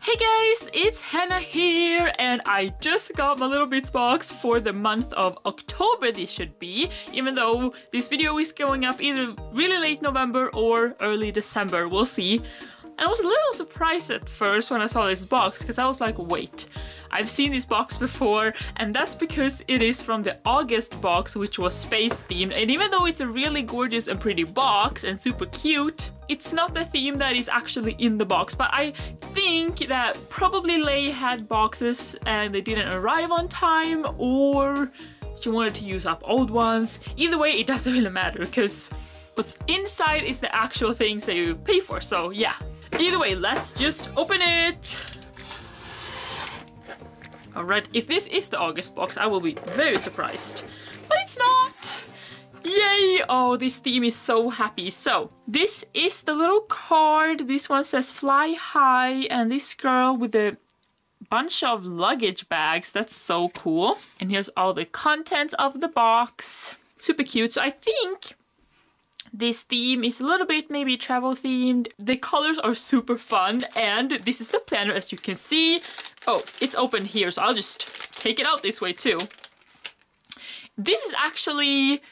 Hey guys, it's Hannah here, and I just got my Little Bits box for the month of October this should be, even though this video is going up either really late November or early December, we'll see. And I was a little surprised at first when I saw this box, because I was like, wait, I've seen this box before, and that's because it is from the August box, which was space themed. And even though it's a really gorgeous and pretty box and super cute, it's not the theme that is actually in the box. But I think that probably Lhey had boxes and they didn't arrive on time, or she wanted to use up old ones. Either way, it doesn't really matter, because what's inside is the actual things that you pay for, so yeah. Either way, let's just open it. Alright, if this is the August box, I will be very surprised. But it's not! Yay! Oh, this theme is so happy. So, this is the little card. This one says fly high, and this girl with a bunch of luggage bags. That's so cool. And here's all the contents of the box. Super cute. So I think this theme is a little bit maybe travel themed. The colors are super fun, and this is the planner, as you can see. Oh, it's open here, so I'll just take it out this way too. This is actually,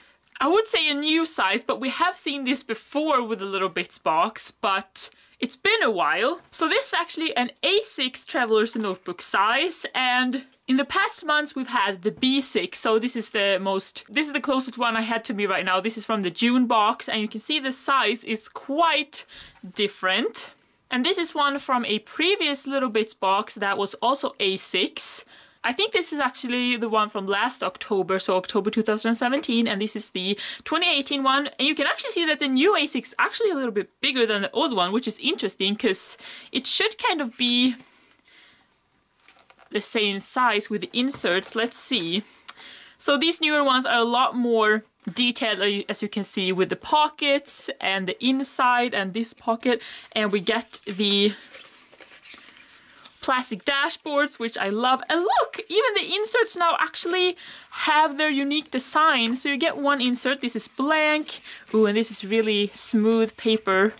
I would say, a new size, but we have seen this before with the Little Bits box, but it's been a while. So this is actually an A6 Traveler's Notebook size, and in the past months we've had the B6, so this is the closest one I had to me right now. This is from the June box, and you can see the size is quite different. And this is one from a previous Little Bits box that was also A6. I think this is actually the one from last October, so October 2017, and this is the 2018 one. And you can actually see that the new A6 is actually a little bit bigger than the old one, which is interesting because it should kind of be the same size with the inserts. Let's see. So these newer ones are a lot more detailed, as you can see, with the pockets and the inside and this pocket, and we get the plastic dashboards, which I love. And look, even the inserts now actually have their unique design. So you get one insert, this is blank, ooh, and this is really smooth paper,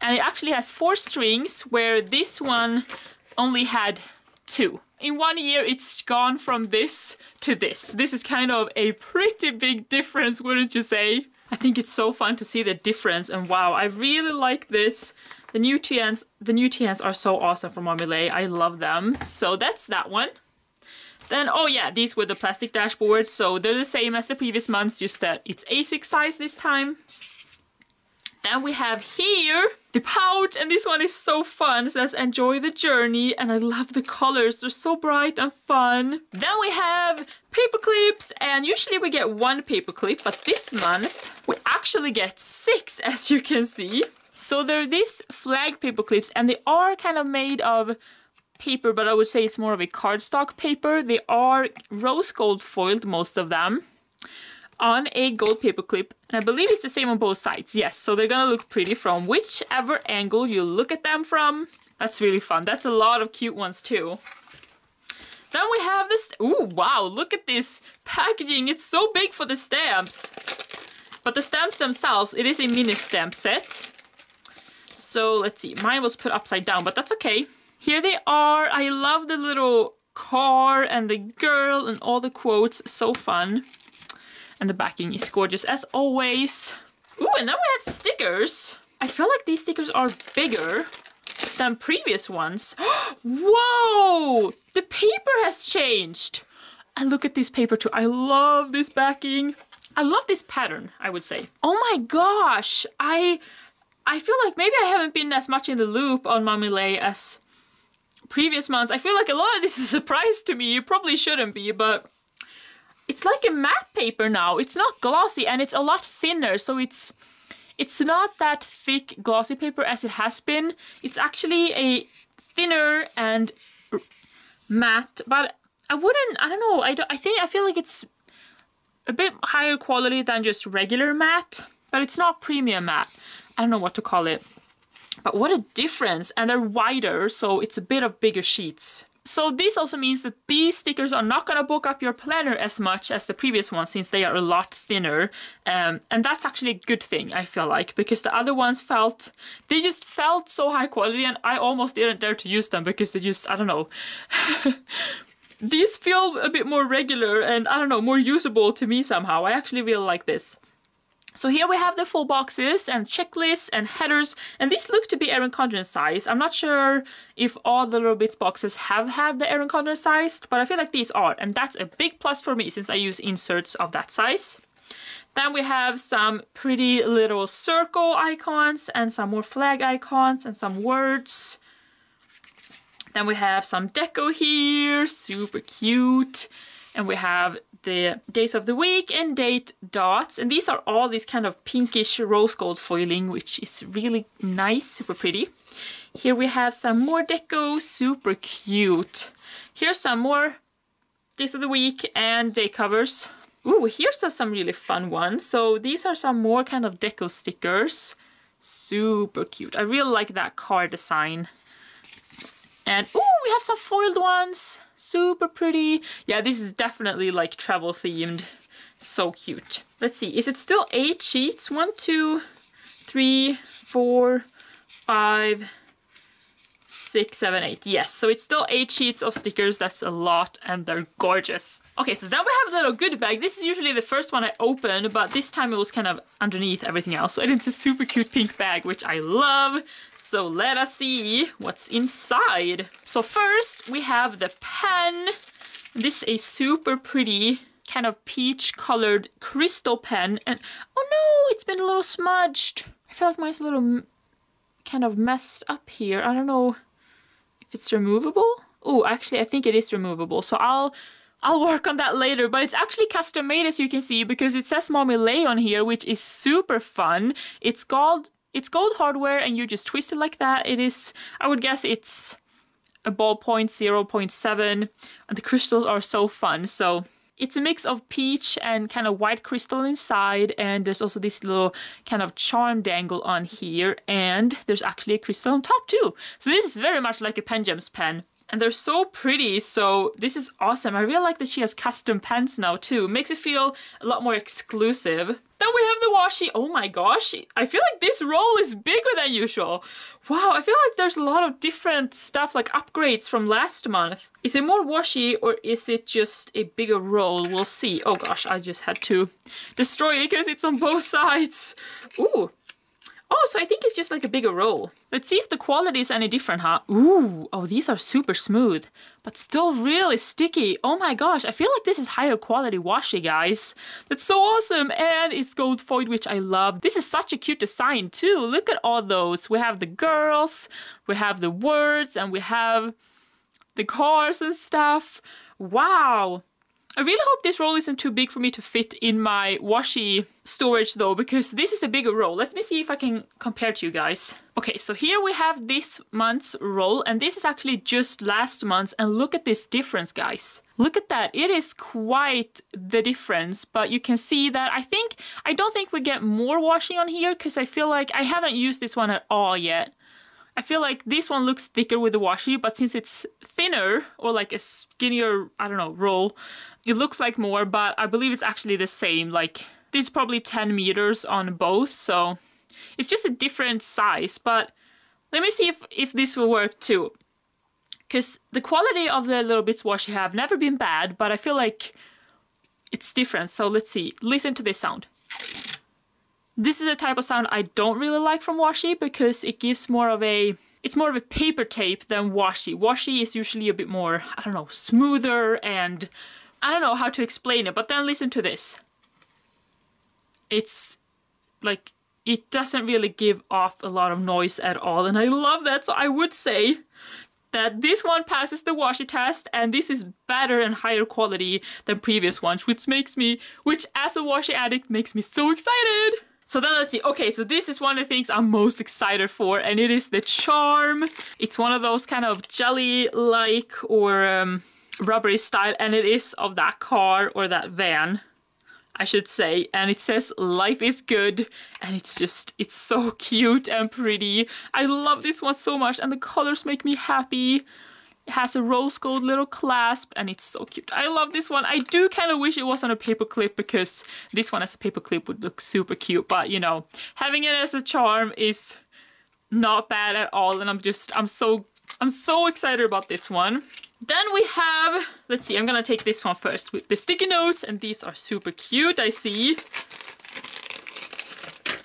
and it actually has 4 strings, where this one only had 2. In 1 year, it's gone from this to this. This is kind of a pretty big difference, wouldn't you say? I think it's so fun to see the difference, and wow, I really like this. The new TNs are so awesome from Lhey. I love them. So that's that one. Then, oh yeah, these were the plastic dashboards, so they're the same as the previous months, just that it's A6 size this time. Then we have here the pouch, and this one is so fun. It says enjoy the journey, and I love the colors. They're so bright and fun. Then we have paper clips, and usually we get 1 paper clip, but this month we actually get 6, as you can see. So they're these flag paper clips, and they are kind of made of paper, but I would say it's more of a cardstock paper. They are rose gold foiled, most of them, on a gold paper clip, and I believe it's the same on both sides. Yes, so they're gonna look pretty from whichever angle you look at them from. That's really fun. That's a lot of cute ones too. Then we have this, ooh, wow, look at this packaging. It's so big for the stamps. But the stamps themselves, it is a mini stamp set. So let's see, mine was put upside down, but that's okay. Here they are. I love the little car and the girl and all the quotes, so fun. And the backing is gorgeous as always. Ooh, and then we have stickers. I feel like these stickers are bigger than previous ones. Whoa! The paper has changed. And look at this paper too. I love this backing. I love this pattern, I would say. Oh my gosh! I feel like maybe I haven't been as much in the loop on Lhey as previous months. I feel like a lot of this is a surprise to me. You probably shouldn't be, but it's like a matte paper now. It's not glossy, and it's a lot thinner, so it's not that thick glossy paper as it has been. It's actually a thinner and matte, but I don't know, I feel like it's a bit higher quality than just regular matte, but it's not premium matte. I don't know what to call it. But what a difference, and they're wider, so it's a bit of bigger sheets. So this also means that these stickers are not going to bulk up your planner as much as the previous ones, since they are a lot thinner. And that's actually a good thing, I feel like, because the other ones they just felt so high quality, and I almost didn't dare to use them because they just, I don't know. These feel a bit more regular and, I don't know, more usable to me somehow. I actually really like this. So here we have the full boxes and checklists and headers, and these look to be Erin Condren size. I'm not sure if all the little bits boxes have had the Erin Condren size, but I feel like these are, and that's a big plus for me since I use inserts of that size. Then we have some pretty little circle icons and some more flag icons and some words. Then we have some deco here, super cute. And we have the days of the week and date dots. And these are all these kind of pinkish rose gold foiling, which is really nice, super pretty. Here we have some more deco, super cute. Here's some more days of the week and day covers. Ooh, here's some really fun ones. So these are some more kind of deco stickers. Super cute. I really like that card design. And ooh, we have some foiled ones. Super pretty. Yeah, this is definitely like travel themed. So cute. Let's see, is it still 8 sheets? 1, 2, 3, 4, 5, 6, 7, 8. Yes, so it's still 8 sheets of stickers. That's a lot, and they're gorgeous. Okay, so then we have a little goodie bag. This is usually the first one I open, but this time it was kind of underneath everything else. So it's a super cute pink bag, which I love. So let us see what's inside. So first we have the pen. This is a super pretty kind of peach colored crystal pen. And oh no, it's been a little smudged. I feel like mine's a little kind of messed up here. I don't know if it's removable. Oh, actually I think it is removable. So I'll work on that later, but it's actually custom made, as you can see, because it says Mommy Lhey on here, which is super fun. It's gold hardware, and you just twist it like that. It is, I would guess it's a ballpoint 0.7, and the crystals are so fun. So it's a mix of peach and kind of white crystal inside, and there's also this little kind of charm dangle on here, and there's actually a crystal on top too. So this is very much like a Pen Gems pen. And they're so pretty, so this is awesome. I really like that she has custom pens now too. Makes it feel a lot more exclusive. Then we have the washi. Oh my gosh, I feel like this roll is bigger than usual. Wow, I feel like there's a lot of different stuff, like upgrades from last month. Is it more washi or is it just a bigger roll? We'll see. Oh gosh, I just had to destroy it because it's on both sides. Ooh. Oh, so I think it's just like a bigger roll. Let's see if the quality is any different, huh? Ooh, oh, these are super smooth, but still really sticky. Oh my gosh, I feel like this is higher quality washi, guys. That's so awesome, and it's gold foiled, which I love. This is such a cute design too. Look at all those. We have the girls, we have the words, and we have the cars and stuff. Wow. I really hope this roll isn't too big for me to fit in my washi storage though, because this is a bigger roll. Let me see if I can compare to you guys. Okay, so here we have this month's roll, and this is actually just last month's, and look at this difference, guys. Look at that. It is quite the difference, but you can see that I don't think we get more washing on here, because I feel like I haven't used this one at all yet. I feel like this one looks thicker with the washi, but since it's thinner, or like a skinnier, I don't know, roll, it looks like more, but I believe it's actually the same. Like, this is probably 10 meters on both, so it's just a different size. But let me see if this will work too. Because the quality of the little bits washi have never been bad, but I feel like it's different. So let's see. Listen to this sound. This is the type of sound I don't really like from washi, because it gives it's more of a paper tape than washi. Washi is usually a bit more, I don't know, smoother, and I don't know how to explain it, but then listen to this. It's like, it doesn't really give off a lot of noise at all, and I love that. So I would say that this one passes the washi test, and this is better and higher quality than previous ones, which as a washi addict makes me so excited. So then let's see. Okay, so this is one of the things I'm most excited for, and it is the charm. It's one of those kind of jelly-like or rubbery style, and it is of that car or that van, I should say. And it says life is good, and it's so cute and pretty. I love this one so much, and the colors make me happy. It has a rose gold little clasp and it's so cute. I love this one. I do kind of wish it wasn't a paper clip because this one as a paper clip would look super cute. But you know, having it as a charm is not bad at all. And I'm so excited about this one. Then we have, let's see, I'm gonna take this one first with the sticky notes, and these are super cute, I see.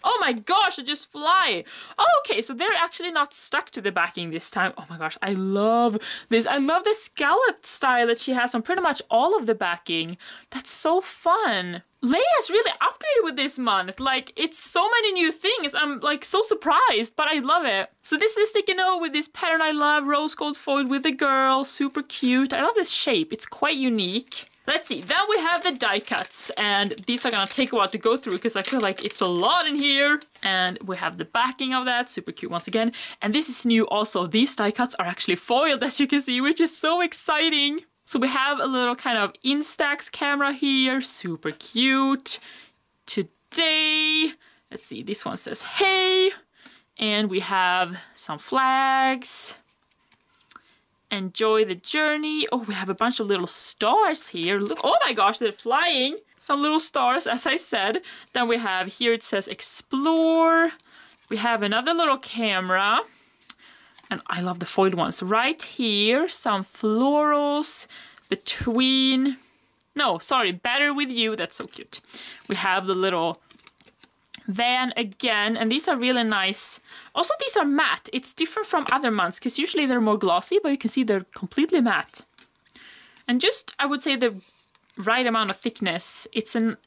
Oh my gosh, they just fly. Oh, okay, so they're actually not stuck to the backing this time. Oh my gosh, I love this. I love the scalloped style that she has on pretty much all of the backing. That's so fun. Lhey has really upgraded with this month. Like, it's so many new things. I'm like so surprised, but I love it. So this is the sticky note with this pattern I love, rose gold foil with the girl, super cute. I love this shape, it's quite unique. Let's see, then we have the die cuts, and these are gonna take a while to go through because I feel like it's a lot in here. And we have the backing of that, super cute once again. And this is new also, these die cuts are actually foiled as you can see, which is so exciting. So we have a little kind of Instax camera here, super cute. Today, let's see, this one says hey, and we have some flags. Enjoy the journey. Oh, we have a bunch of little stars here. Look, oh my gosh, they're flying. Some little stars, as I said. Then we have here, it says explore. We have another little camera. And I love the foiled ones. Right here, some florals between... No, sorry, better with you. That's so cute. We have the little van again, and these are really nice. Also, these are matte. It's different from other months, because usually they're more glossy, but you can see they're completely matte. And just, I would say, the right amount of thickness. It's a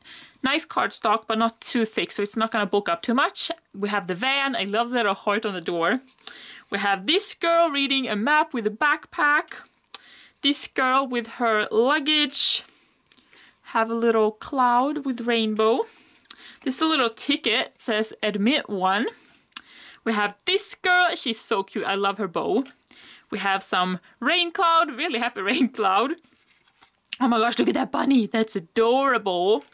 nice cardstock, but not too thick, so it's not going to bulk up too much. We have the van. I love the little heart on the door. We have this girl reading a map with a backpack. This girl with her luggage. Have a little cloud with rainbow. This is a little ticket. It says admit one. We have this girl. She's so cute. I love her bow. We have some rain cloud. Really happy rain cloud. Oh my gosh, look at that bunny. That's adorable.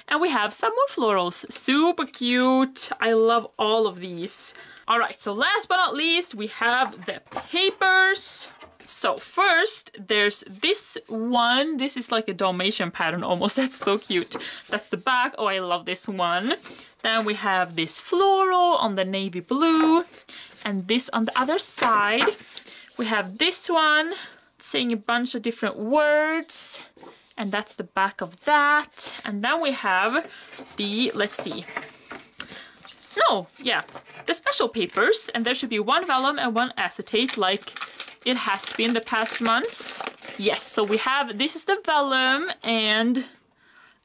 And we have some more florals. Super cute. I love all of these. All right, so last but not least, we have the papers. So first, there's this one. This is like a Dalmatian pattern almost. That's so cute. That's the back. Oh, I love this one. Then we have this floral on the navy blue. And this on the other side. We have this one saying a bunch of different words. And that's the back of that. And then we have the, let's see. No, yeah, the special papers. And there should be one vellum and one acetate like it has been the past months. Yes, so we have, this is the vellum and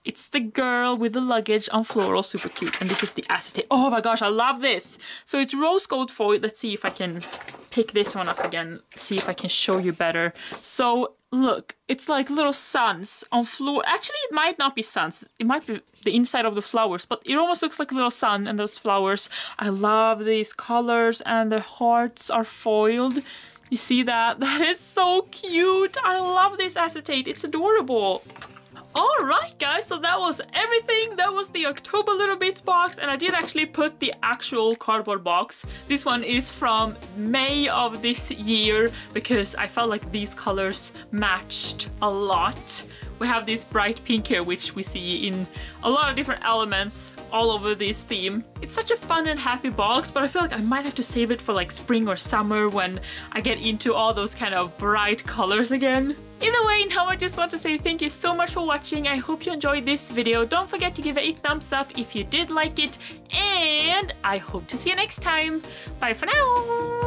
it's the girl with the luggage on floral, super cute. And this is the acetate. Oh my gosh, I love this. So it's rose gold foil. Let's see if I can pick this one up again. See if I can show you better. So look, it's like little suns on floor. Actually, it might not be suns. It might be the inside of the flowers, but it almost looks like a little sun and those flowers. I love these colors and the hearts are foiled. You see that? That is so cute. I love this acetate. It's adorable. Alright guys, so that was everything. That was the October Little Bits box, and I did actually put the actual cardboard box. This one is from May of this year because I felt like these colors matched a lot. We have this bright pink here, which we see in a lot of different elements all over this theme. It's such a fun and happy box, but I feel like I might have to save it for like spring or summer when I get into all those kind of bright colors again. Either way, now I just want to say thank you so much for watching. I hope you enjoyed this video. Don't forget to give it a thumbs up if you did like it, and I hope to see you next time. Bye for now!